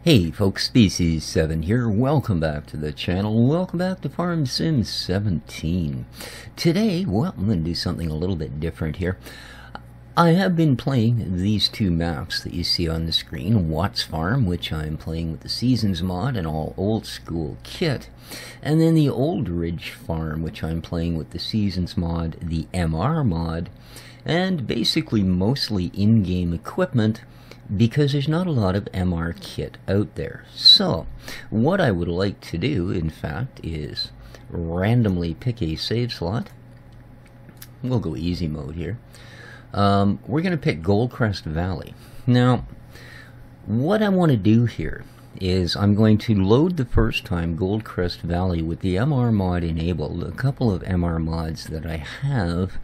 Hey folks, Species7 here. Welcome back to the channel. Welcome back to Farm Sim 17. Today, well, I'm going to do something a little bit different here. I have been playing these two maps that you see on the screen. Watts Farm, which I'm playing with the Seasons mod and all old school kit. And then the Old Ridge Farm, which I'm playing with the Seasons mod, the MR mod, and basically mostly in-game equipment, because there's not a lot of MR kit out there. So, what I would like to do, in fact, is randomly pick a save slot. We'll go easy mode here. We're going to pick Goldcrest Valley. Now, what I want to do here is I'm going to load the first time Goldcrest Valley with the MR mod enabled, a couple of MR mods that I have,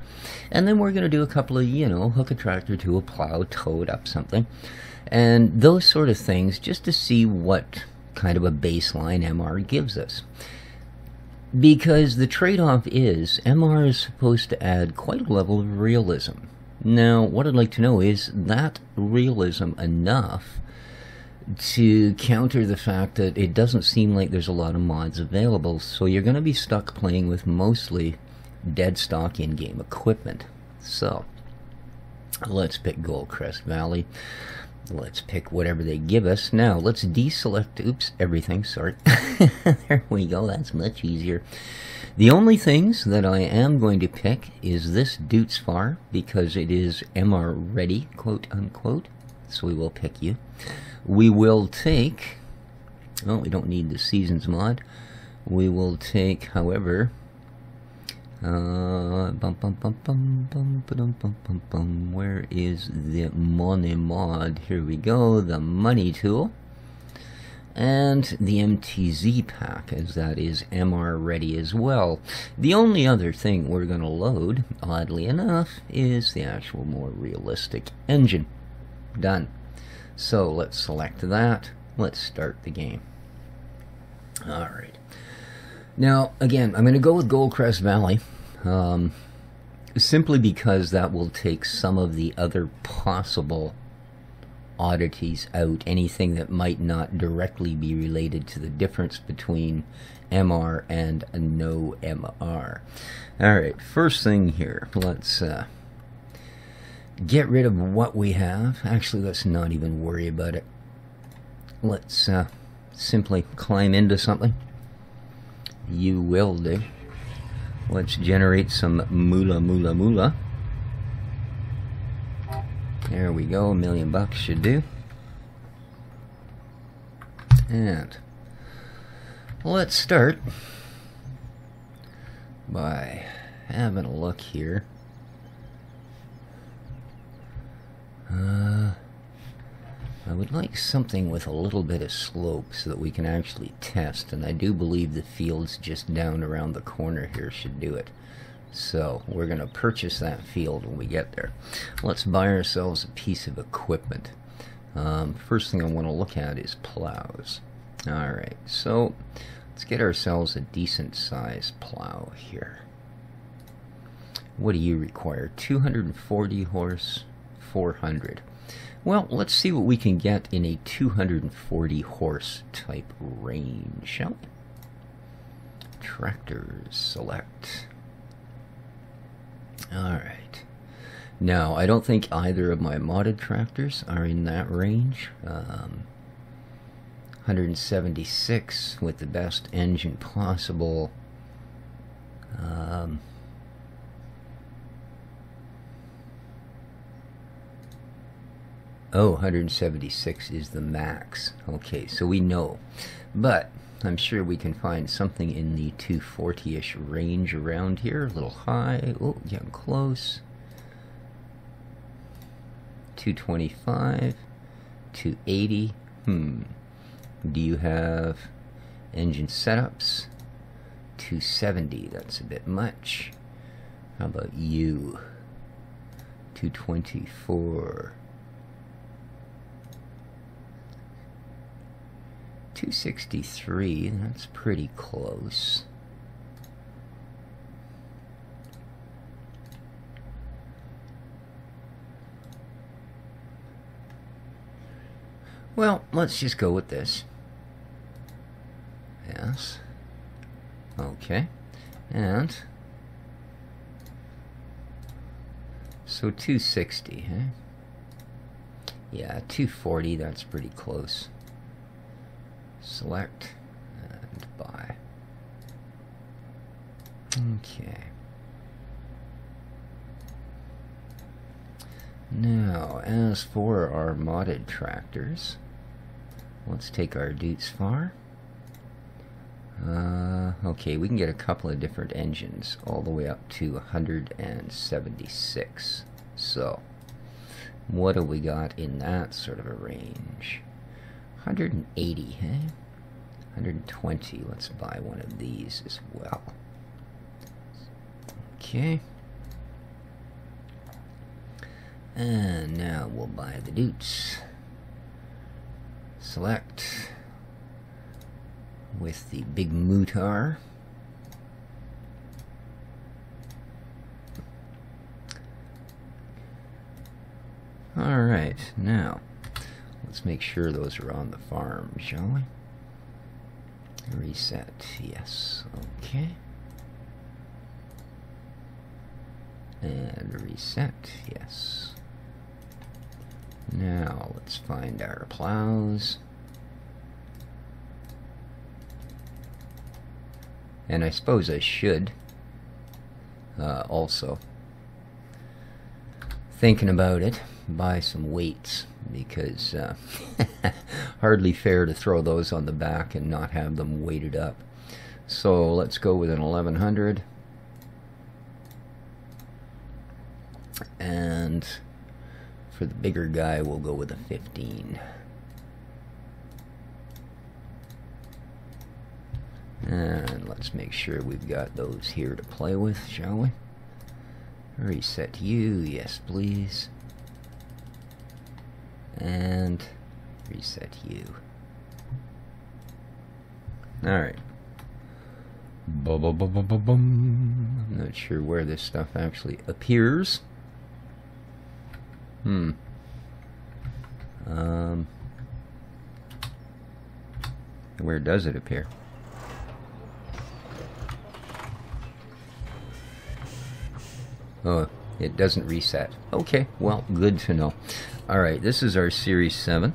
and then we're going to do a couple of, hook a tractor to a plow, tow it up something, and those sort of things, just to see what kind of a baseline MR gives us. Because the trade-off is, MR is supposed to add quite a level of realism. Now, what I'd like to know is that realism enough to counter the fact that it doesn't seem like there's a lot of mods available, so you're going to be stuck playing with mostly dead stock in-game equipment. So, let's pick Goldcrest Valley. Let's pick whatever they give us. Now, let's deselect, everything, sorry. There we go, that's much easier. The only things that I am going to pick is this Doots Far, because it is MR ready, quote unquote, so we will pick you. We will take, well, we don't need the Seasons mod. We will take, however, where is the money mod? Here we go, the money tool. And the MTZ pack, as that is MR ready as well. The only other thing we're going to load, oddly enough, is the actual more realistic engine. Done. So let's select that. Let's start the game. Alright. Now, again, I'm going to go with Goldcrest Valley. Simply because that will take some of the other possible oddities out. Anything that might not directly be related to the difference between MR and no MR. Alright, first thing here. Let's get rid of what we have. Actually, let's not even worry about it. Let's simply climb into something. You will do. Let's generate some moolah. There we go, $1 million should do. And let's start by having a look here. I would like something with a little bit of slope so that we can actually test, and I do believe the fields just down around the corner here should do it. So we're going to purchase that field when we get there. Let's buy ourselves a piece of equipment. First thing I want to look at is plows. Alright, so let's get ourselves a decent sized plow here. What do you require? 240 horse, 400. Well, let's see what we can get in a 240 horse type range, shall we? Tractors, select. Alright. Now, I don't think either of my modded tractors are in that range. 176 with the best engine possible. 176 is the max. Okay, so we know. But I'm sure we can find something in the 240-ish range around here. A little high. Oh, getting close. 225. 280. Do you have engine setups? 270. That's a bit much. How about you? 224. 263, that's pretty close. Well, let's just go with this. Yes. Okay. And so 260, huh? Yeah, 240, that's pretty close. Select and buy. Okay. Now, as for our modded tractors, let's take our Dutes Far. Okay, we can get a couple of different engines, all the way up to 176. So, what have we got in that sort of a range? 180, eh? 120, let's buy one of these as well. Okay. And now we'll buy the Dutes. Select with the big Mutar. Alright, now let's make sure those are on the farm, shall we? Reset, yes, okay. And reset, yes. Now let's find our plows. And I suppose I should also, thinking about it, buy some weights, because hardly fair to throw those on the back and not have them weighted up. So let's go with an 1100. And for the bigger guy, we'll go with a 15. And let's make sure we've got those here to play with, shall we? Reset you, yes please. And reset you. Alright. I'm not sure where this stuff actually appears. Where does it appear? Oh, it doesn't reset. Okay, well, good to know. Alright, this is our Series 7.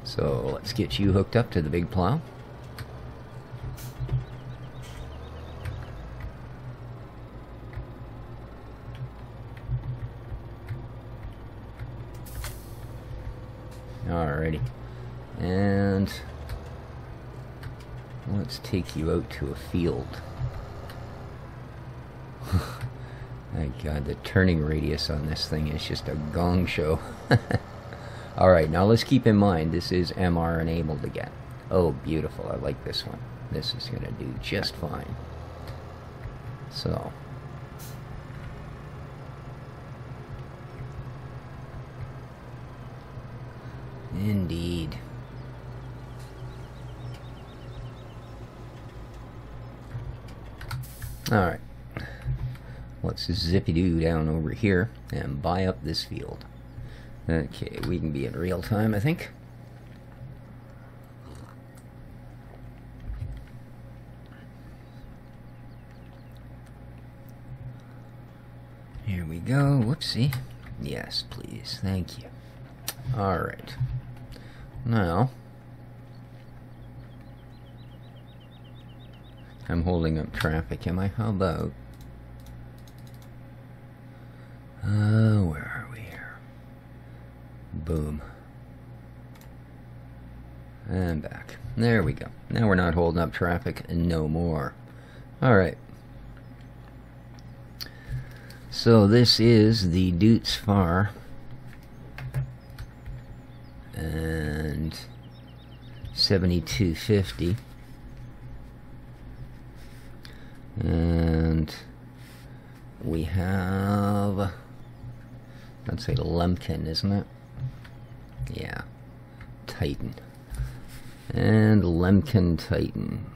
So let's get you hooked up to the big plow. Alrighty. And let's take you out to a field. My God, the turning radius on this thing is just a gong show. Alright, now let's keep in mind this is MR enabled again. Oh, beautiful. I like this one. This is going to do just fine. So. Indeed. Alright. Let's zippy-doo down over here and buy up this field. Okay, we can be in real time, I think. Here we go. Whoopsie. Yes, please. Thank you. Alright. Now, I'm holding up traffic, am I? How about... where are we here? Boom. And back. There we go. Now we're not holding up traffic no more. Alright. So this is the Dutes Far. And 7250. And we have, let's say Lemken, isn't it? Yeah. Titan. And Lemken Titan.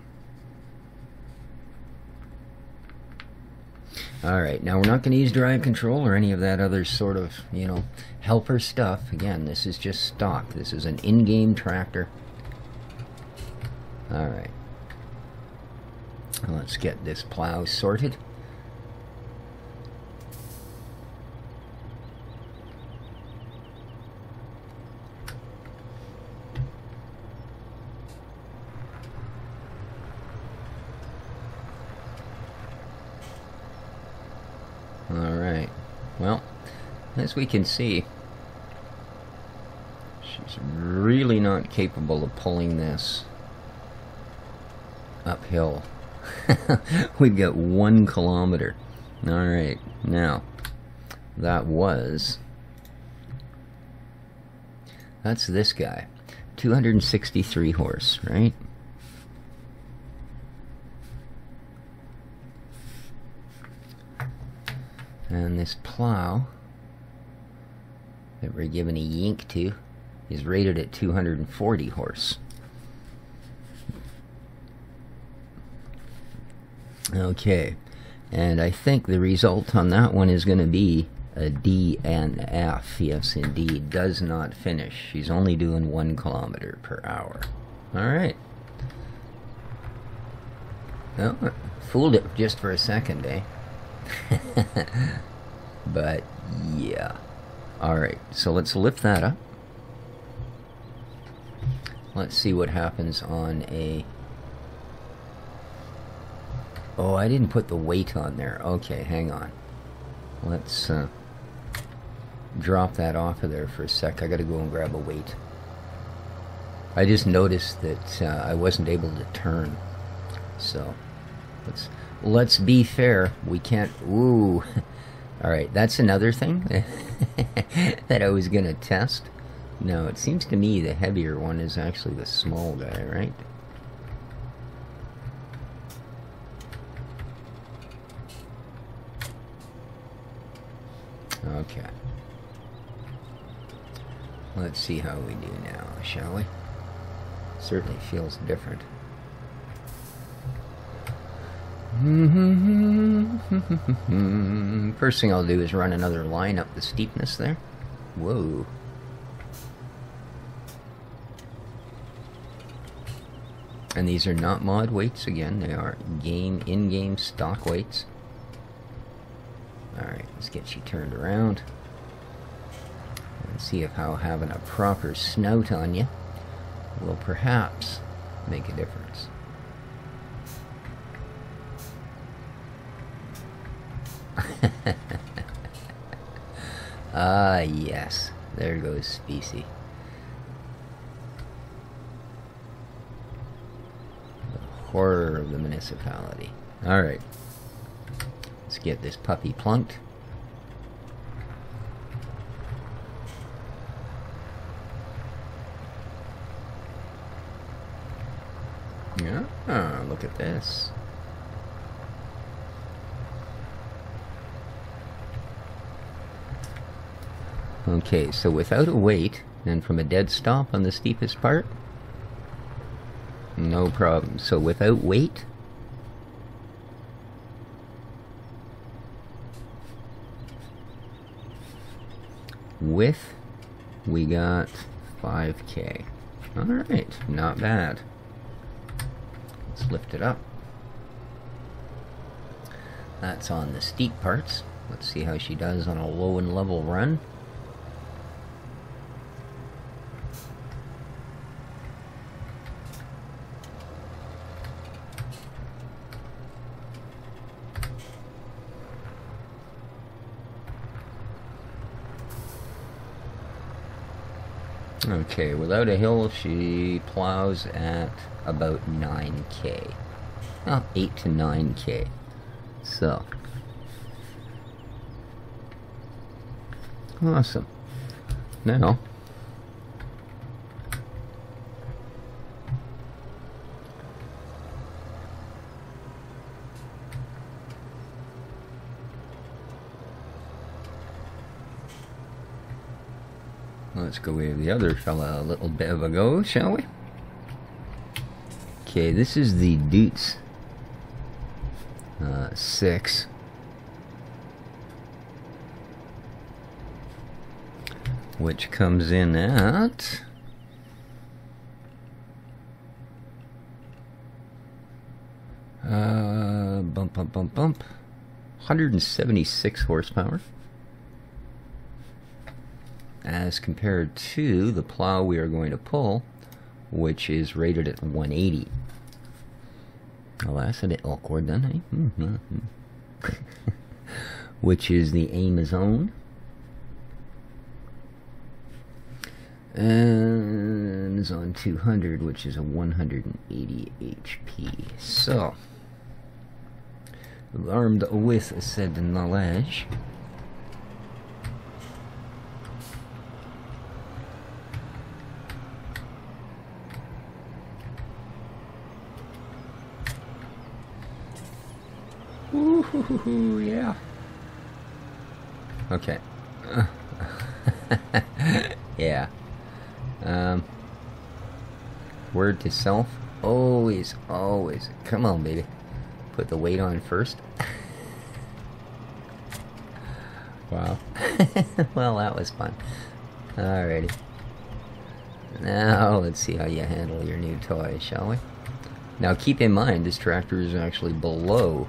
Alright, now we're not going to use drive control or any of that other sort of, you know, helper stuff. Again, this is just stock. This is an in-game tractor. Alright. Let's get this plow sorted. Alright, well, as we can see, she's really not capable of pulling this uphill. We've got 1 kilometer. Alright, now, that's this guy. 263 horse, right? And this plow that we're giving a yank to is rated at 240 horse. Okay, and I think the result on that one is going to be a D and F. Yes, indeed, does not finish. She's only doing 1 kilometer per hour. Alright. Well, fooled it just for a second, eh? But yeah. Alright, so let's lift that up. Let's see what happens on a... Oh, I didn't put the weight on there. Okay, hang on. Let's drop that off of there for a sec. I gotta go and grab a weight. I just noticed that I wasn't able to turn. So, let's be fair. We can't... Ooh. Alright, that's another thing that I was gonna test. No, it seems to me the heavier one is actually the small guy, right? Okay. Let's see how we do now, shall we? Certainly feels different. First thing I'll do is run another line up the steepness there. Whoa. And these are not mod weights again, they are in-game stock weights. Alright, let's get you turned around. And see if how having a proper snout on you will perhaps make a difference. Ah, yes. There goes Specie. The horror of the municipality. Alright. Let's get this puppy plunked. Yeah, look at this. Okay, so without a weight, and from a dead stop on the steepest part, no problem. So without weight, with, we got 5K. Alright, not bad. Let's lift it up. That's on the steep parts. Let's see how she does on a low and level run. Okay, without a hill, she plows at about 9K. Well, 8 to 9K. So. Awesome. Now. Let's go give the other fella a little bit of a go, shall we? Okay, this is the Dutz 6. which comes in at bump 176 horsepower, as compared to the plow we are going to pull, which is rated at 180. Well, that's a bit awkward then, eh? Which is the Amazon. Amazon 200, which is a 180 HP. So, armed with said knowledge, ooh, yeah. Okay. Yeah. Word to self, always, come on, baby. Put the weight on first. Wow. Well, that was fun. Alrighty. Now, let's see how you handle your new toy, shall we? Now, keep in mind, this tractor is actually below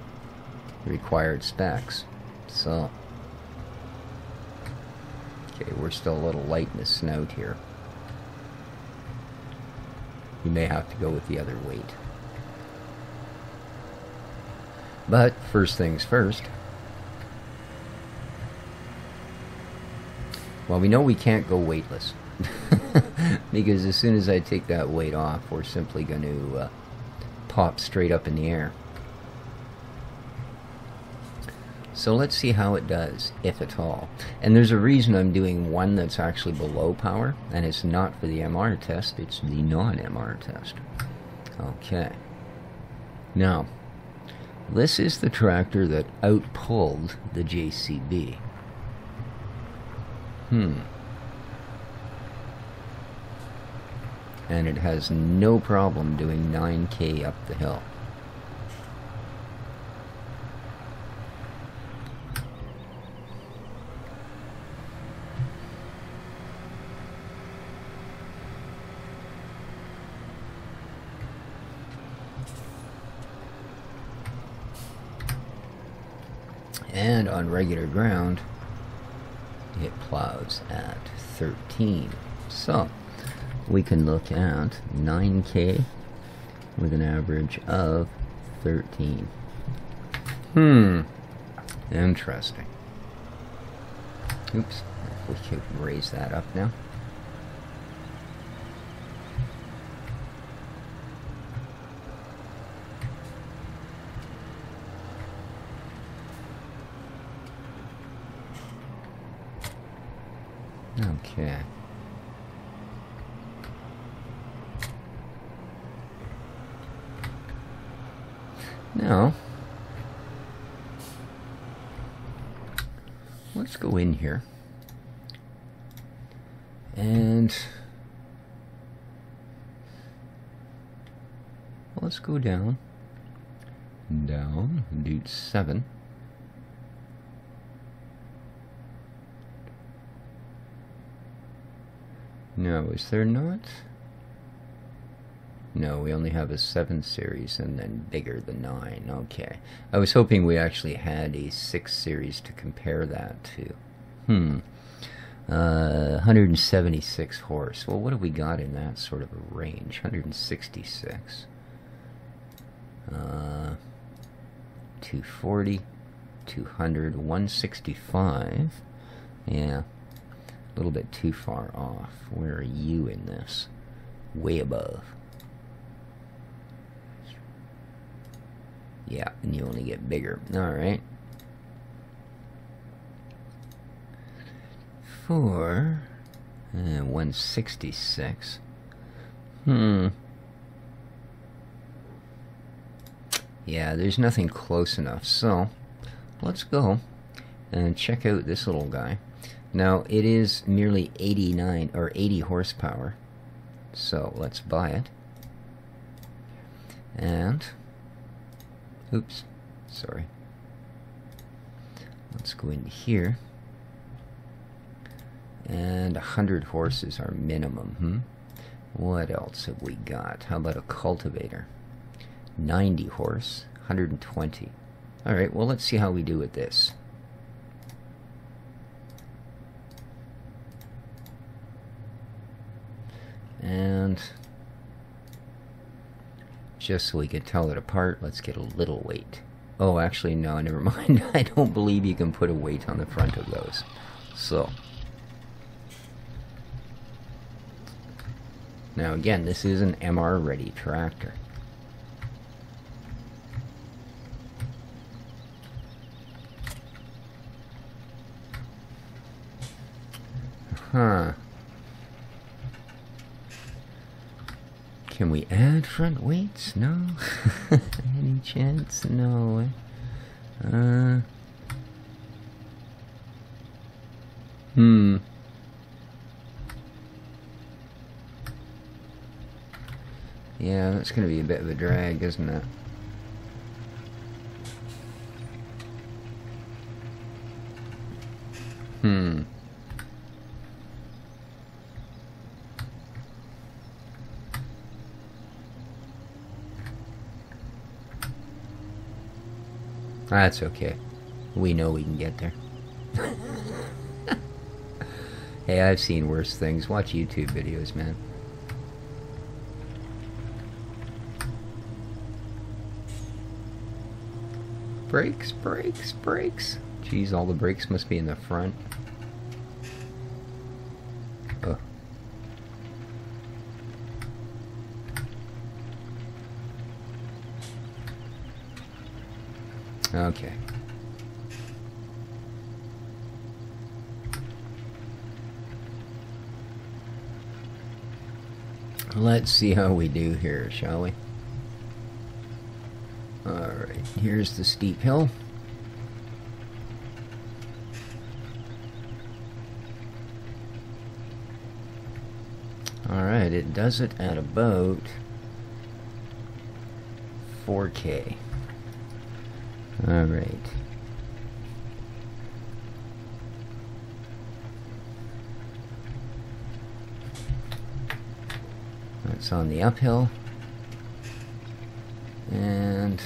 required specs. So, okay, we're still a little light in the snout here. You may have to go with the other weight. But first things first. Well, we know we can't go weightless. Because as soon as I take that weight off, we're simply going to pop straight up in the air. So let's see how it does, if at all. And there's a reason I'm doing one that's actually below power, and it's not for the MR test, it's the non-MR test. Okay. Now, this is the tractor that outpulled the JCB. And it has no problem doing 9K up the hill. And on regular ground, it plows at 13. So, we can look at 9K with an average of 13. Interesting. Oops, we can raise that up now. Okay. Now, let's go in here and let's go down, do 7. No, is there not? No, we only have a 7 series and then bigger than 9. Okay. I was hoping we actually had a 6 series to compare that to. 176 horse. Well, what have we got in that sort of a range? 166. 240, 200, 165. Yeah. A little bit too far off. Where are you in this? Way above. Yeah, and you only get bigger. Alright. For 166. Yeah, there's nothing close enough. So, let's go and check out this little guy. Now, it is nearly 89 or 80 horsepower, so let's buy it. And, oops, sorry. Let's go into here. And 100 horses are minimum. What else have we got? How about a cultivator? 90 horse, 120. Alright, well, let's see how we do with this. And just so we can tell it apart, let's get a little weight. Oh, actually, no, never mind. I don't believe you can put a weight on the front of those. So, now again, this is an MR-ready tractor. Huh. Can we add front weights? No. Any chance? No. Yeah, that's going to be a bit of a drag, isn't it? That's okay. We know we can get there. Hey, I've seen worse things. Watch YouTube videos, man. Brakes, brakes, brakes. Jeez, all the brakes must be in the front. Ugh. Okay. Let's see how we do here, shall we? Alright, here's the steep hill. Alright, it does it at about 4K. Alright. That's on the uphill. And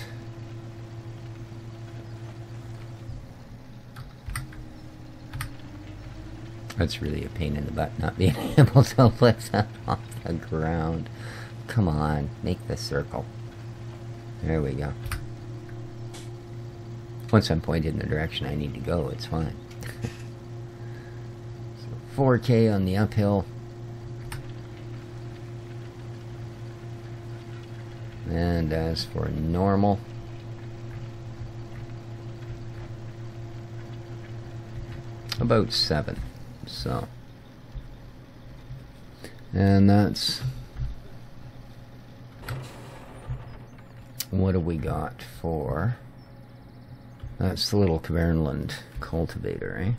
that's really a pain in the butt, not being able to lift that off the ground. Come on, make the circle. There we go. Once I'm pointed in the direction I need to go, it's fine. So 4K on the uphill. And as for normal, about 7. So, and that's, what do we got for, that's the little Caverneland cultivator,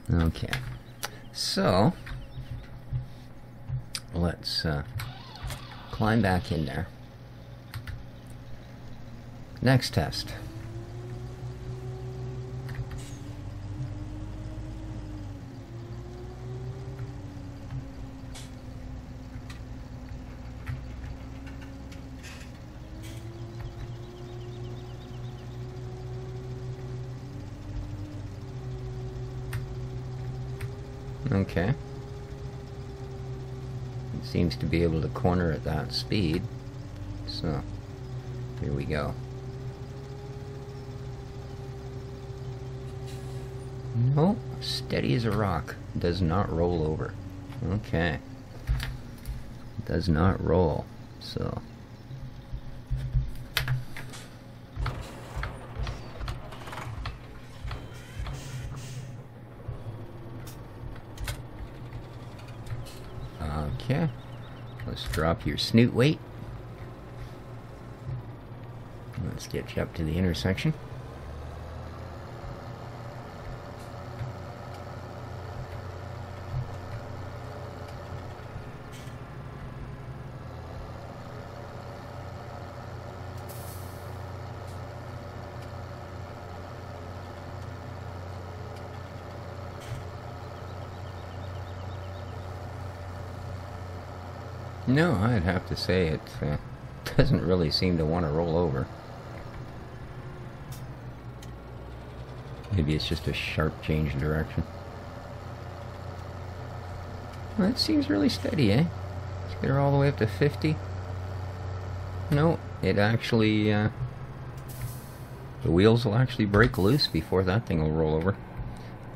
eh? Okay, so let's climb back in there. Next test. Okay. It seems to be able to corner at that speed. So, here we go. Nope, steady as a rock. Does not roll over. Okay. Does not roll. So. Okay. Let's drop your snoot weight. Let's get you up to the intersection. No, I'd have to say it doesn't really seem to want to roll over. Maybe it's just a sharp change in direction. Well, that seems really steady, eh? Let's get her all the way up to 50. No, it actually, the wheels will actually break loose before that thing will roll over.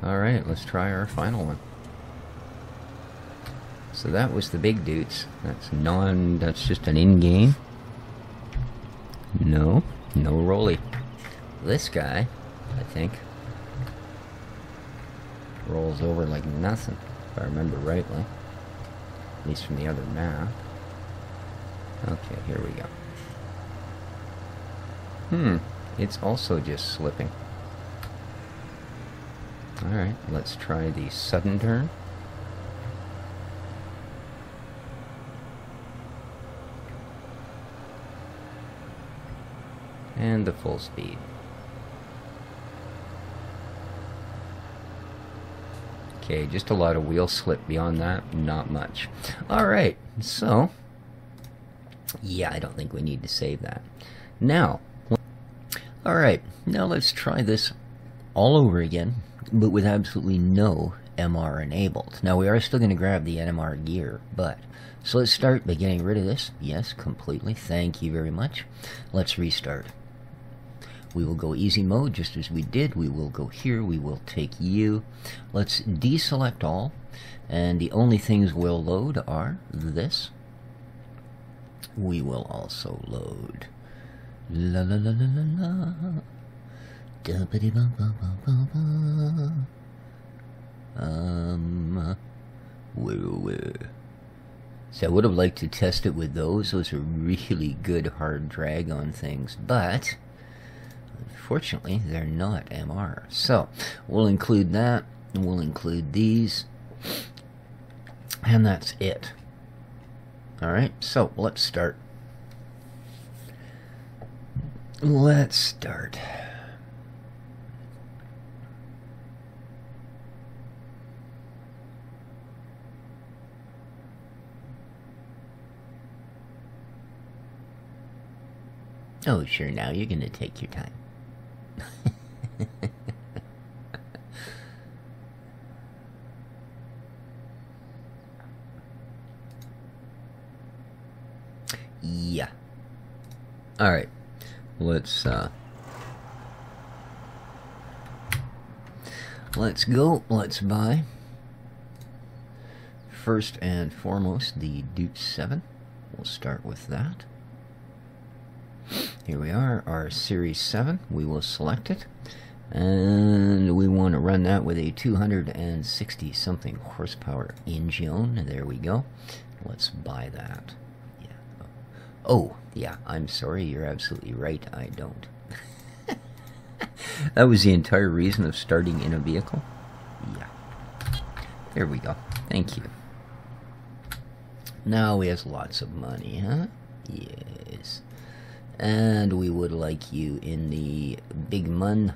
Alright, let's try our final one. So that was the big dudes. That's just an in-game. No rolly. This guy, I think, rolls over like nothing, if I remember rightly. At least from the other map. Okay, here we go. It's also just slipping. Alright, let's try the sudden turn. And the full speed. Okay, just a lot of wheel slip. Beyond that, not much. Alright, so yeah, I don't think we need to save that. Now, alright, now let's try this all over again, but with absolutely no MR enabled. Now, we are still going to grab the NMR gear, but so let's start by getting rid of this. Yes, completely. Thank you very much. Let's restart. We will go easy mode, just as we did. We will go here. We will take you. Let's deselect all. And the only things we'll load are this. We will also load. La la la la la la. Da-ba-dee ba ba ba ba ba. Where? So I would have liked to test it with those. Those are really good hard drag on things, but unfortunately, they're not MR. So, we'll include that, and we'll include these, and that's it. Alright, so let's start. Let's start. Oh, sure, now you're going to take your time. Yeah. Alright. Let's go. Let's buy. First and foremost, the Duke 7. We'll start with that. Here we are, our Series 7. We will select it. And we want to run that with a 260 something horsepower engine. There we go. Let's buy that. Yeah. Oh, yeah, I'm sorry. You're absolutely right. I don't. That was the entire reason of starting in a vehicle. Yeah. There we go. Thank you. Now he has lots of money, huh? Yes. And we would like you in the big mun.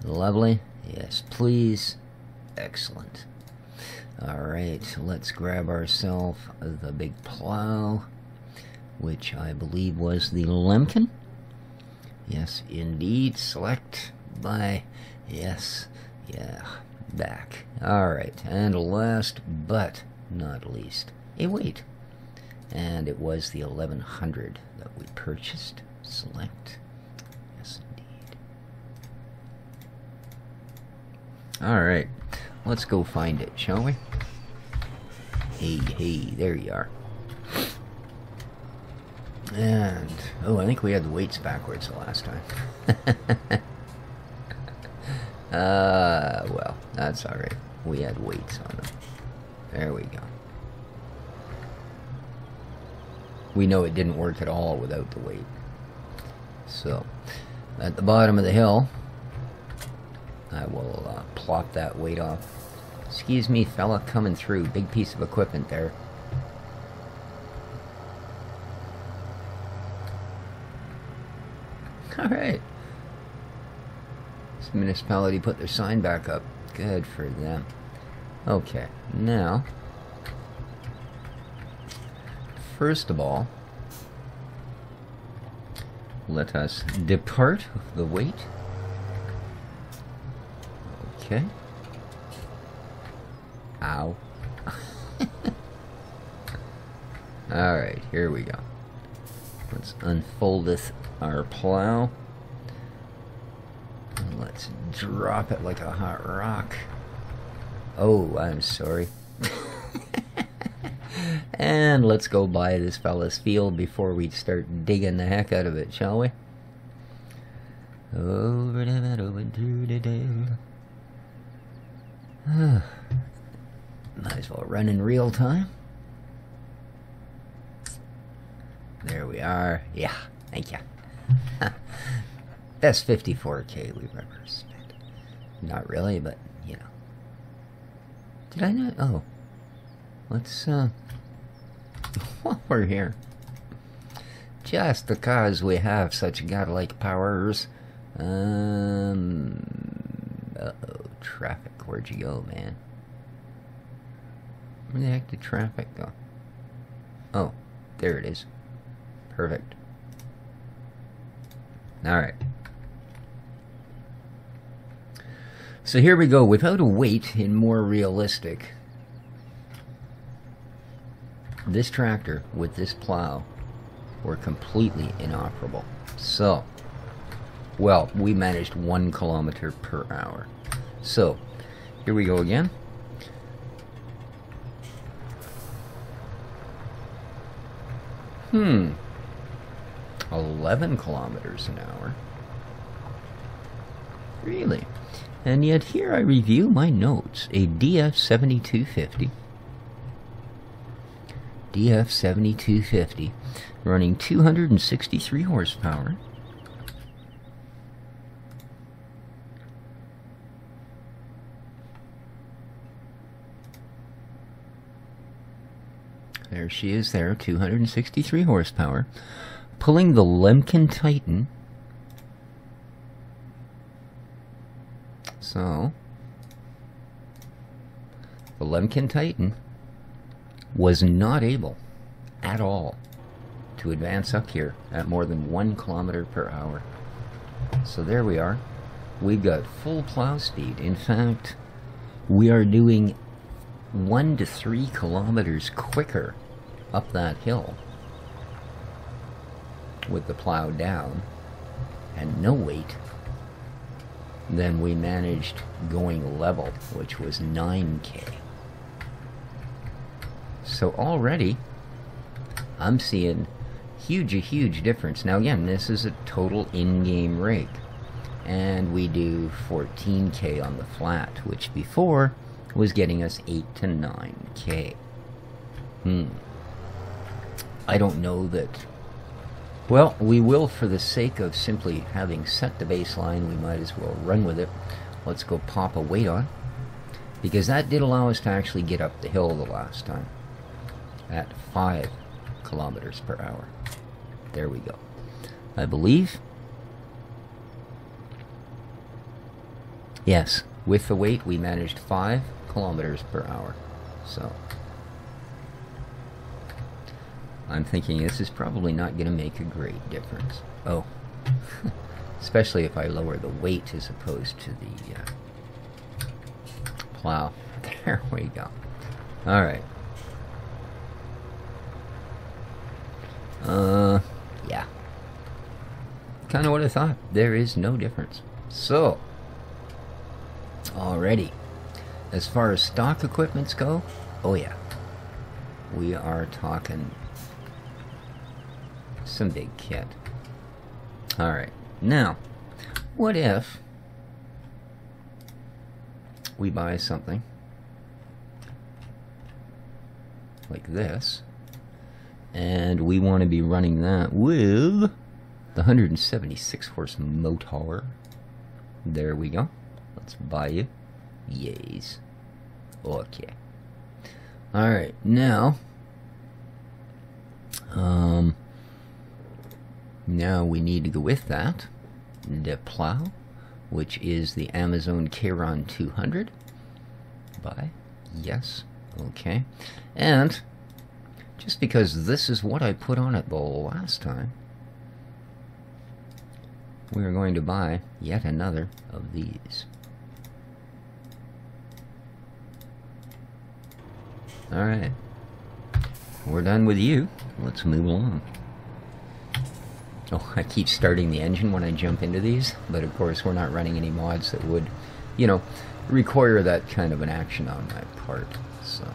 Lovely. Yes, please. Excellent. Alright, let's grab ourselves the big plow, which I believe was the Lemkin. Yes, indeed. Select by. Yes. Yeah. Back. Alright, and last but not least, a weight. And it was the 1100 that we purchased. Select. Yes, indeed. Alright, let's go find it, shall we? Hey, there you are. And, oh, I think we had the weights backwards the last time. Well, that's alright. We had weights on them. There we go. We know it didn't work at all without the weight. So, at the bottom of the hill, I will plop that weight off. Excuse me, fella, coming through. Big piece of equipment there. Alright. This municipality put their sign back up. Good for them. Okay, now, first of all, let us depart the weight. Okay. Ow. Alright, here we go. Let's unfoldeth our plow. And let's drop it like a hot rock. Oh, I'm sorry. And let's go buy this fella's field before we start digging the heck out of it, shall we? Over the meadow and through the dale. Might as well run in real time. There we are. Yeah, thank you. Best 54K we've ever spent. Not really, but, you know. Did I not? Oh. Let's, while we're here. Just because we have such godlike powers. Uh-oh, traffic. Where'd you go, man? Where the heck did traffic go? Oh, there it is. Perfect. Alright. So here we go. Without a weight in more realistic, this tractor with this plow were completely inoperable. So, well, we managed 1 kilometer per hour. So, here we go again. Hmm. 11 kilometers an hour. Really? And yet here I review my notes. A DF7250. DF7250 running 263 horsepower. There she is there, 263 horsepower. Pulling the Lemken Titan. So, the Lemken Titan was not able at all to advance up here at more than 1 kilometer per hour. So there we are. We've got full plow speed. In fact, we are doing 1 to 3 kilometers quicker up that hill with the plow down and no weight than we managed going level, which was 9K. So already I'm seeing a huge difference. Now again, this is a total in-game rig, and we do 14K on the flat, which before was getting us 8 to 9K. I don't know that. Well, we will, for the sake of simply having set the baseline, we might as well run with it. Let's go pop a weight on, because that did allow us to actually get up the hill the last time at 5 kilometers per hour. There we go. I believe. Yes, with the weight we managed 5 kilometers per hour. So I'm thinking this is probably not going to make a great difference. Oh, especially if I lower the weight as opposed to the plow. There we go. All right. Yeah. Kind of what I thought. There is no difference. So, already, as far as stock equipments go, oh yeah, we are talking some big kit. Alright, now, what if we buy something like this, and we want to be running that with the 176 horse motor. There we go. Let's buy you. Yes. Okay. Alright, now now we need to go with that the plow, which is the Amazon Chiron 200. Buy. Yes. Okay. And just because this is what I put on it the last time, we are going to buy yet another of these. Alright, we're done with you. Let's move along. Oh, I keep starting the engine when I jump into these, but of course we're not running any mods that would, you know, require that kind of an action on my part, so.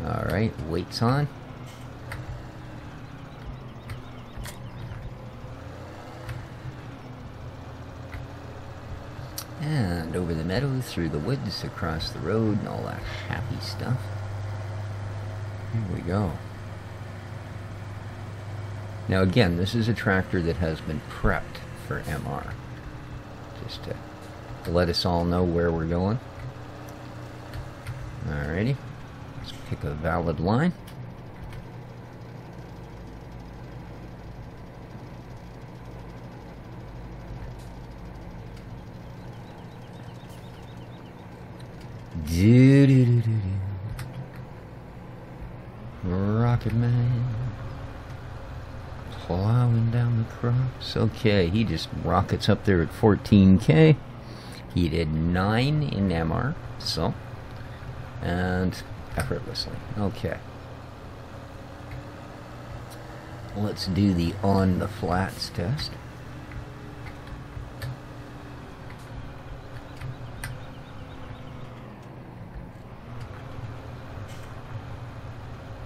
Alright, weights on. And over the meadow, through the woods, across the road, and all that happy stuff. Here we go. Now again, this is a tractor that has been prepped for MR. Just to let us all know where we're going. Alrighty. Let's pick a valid line. Rocket Man. Plowing down the crops. Okay, he just rockets up there at 14K. He did 9 in MR, so. And effortlessly. Okay. Let's do the on the flats test.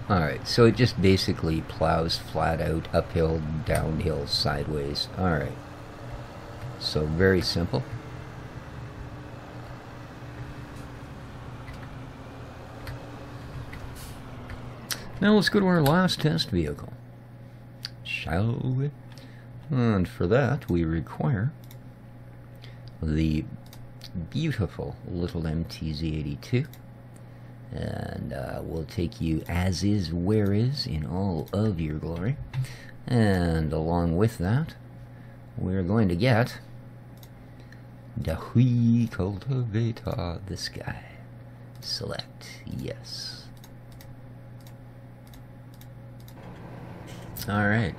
Alright, so it just basically plows flat out, uphill, downhill, sideways. Alright. So very simple. Now let's go to our last test vehicle. Shall we? And for that we require the beautiful little MTZ82. And we'll take you as is, where is, in all of your glory. And along with that, we're going to get the Wheels Cultivator, this guy. Select, yes. Alright.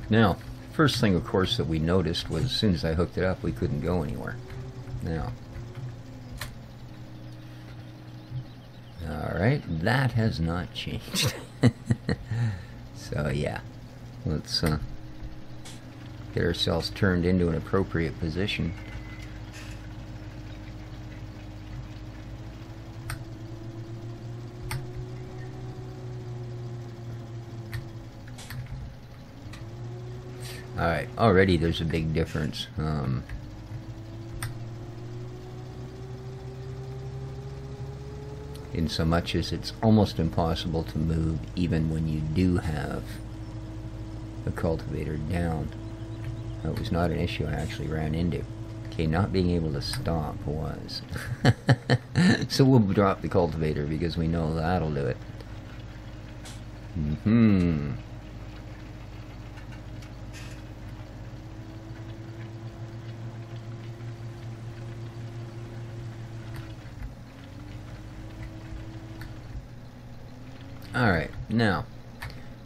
Now, first thing, of course, that we noticed was as soon as I hooked it up, we couldn't go anywhere. Now, alright, that has not changed. So yeah, let's get ourselves turned into an appropriate position. Alright, already there's a big difference. In so much as it's almost impossible to move even when you do have the cultivator down. That was not an issue I actually ran into. Okay, not being able to stop was. So we'll drop the cultivator because we know that'll do it. Alright, now,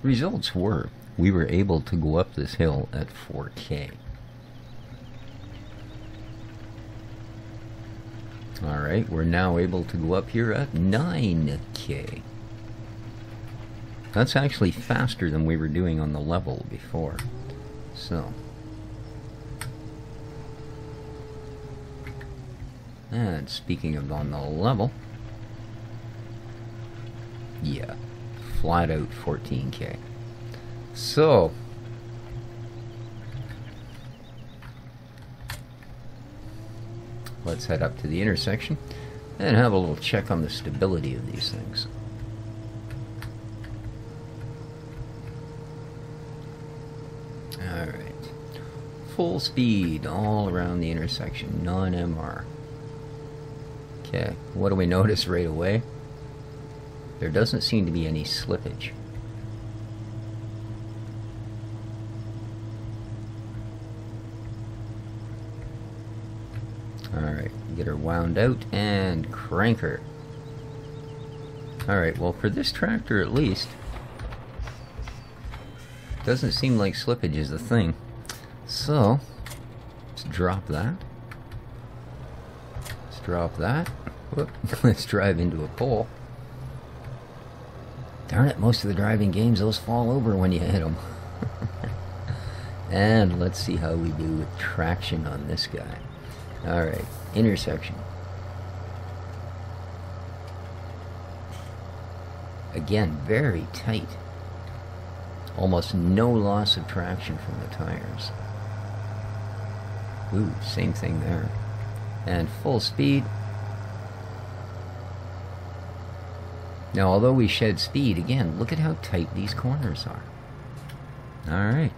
results were, we were able to go up this hill at 4K. Alright, we're now able to go up here at 9K. That's actually faster than we were doing on the level before. So. And speaking of on the level, yeah. Flat out 14K. So let's head up to the intersection and have a little check on the stability of these things. Alright. Full speed all around the intersection, non-MR. Okay, what do we notice right away? There doesn't seem to be any slippage. Alright, get her wound out and crank her. Alright, well for this tractor at least, doesn't seem like slippage is a thing. So, let's drop that. Let's drop that. Whoop. Let's drive into a pole. Darn it, most of the driving games, those fall over when you hit them. And let's see how we do with traction on this guy. Alright, intersection. Again, very tight. Almost no loss of traction from the tires. Ooh, same thing there. And full speed. Now, although we shed speed, again, look at how tight these corners are. Alright.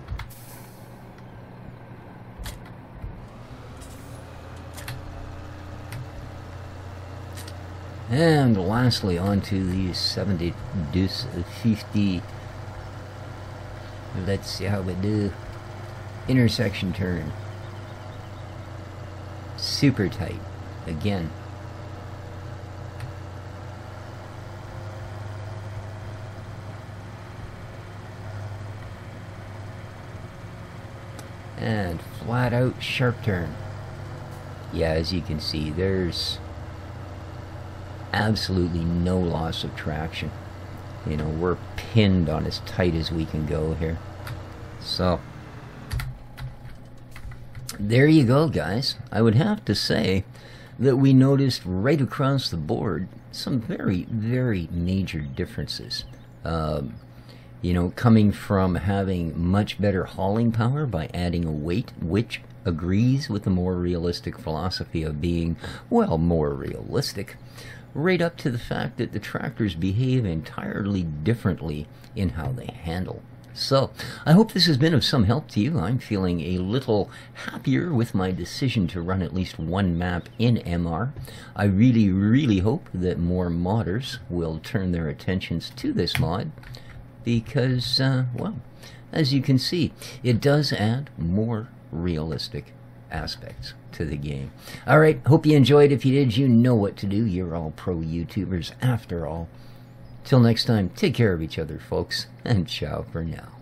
And lastly, onto these 70 deuce 50. Let's see how we do. Intersection turn. Super tight. Again. And flat out sharp turn. Yeah, as you can see, there's absolutely no loss of traction. You know, we're pinned on as tight as we can go here. So, there you go, guys. I would have to say that we noticed right across the board some very, very major differences. You know, coming from having much better hauling power by adding a weight, which agrees with the more realistic philosophy of being, well, more realistic, right up to the fact that the tractors behave entirely differently in how they handle. So, I hope this has been of some help to you. I'm feeling a little happier with my decision to run at least one map in MR. I really, really hope that more modders will turn their attentions to this mod because, well, as you can see, it does add more realistic aspects to the game. Alright, hope you enjoyed. If you did, you know what to do. You're all pro YouTubers after all. Till next time, take care of each other, folks, and ciao for now.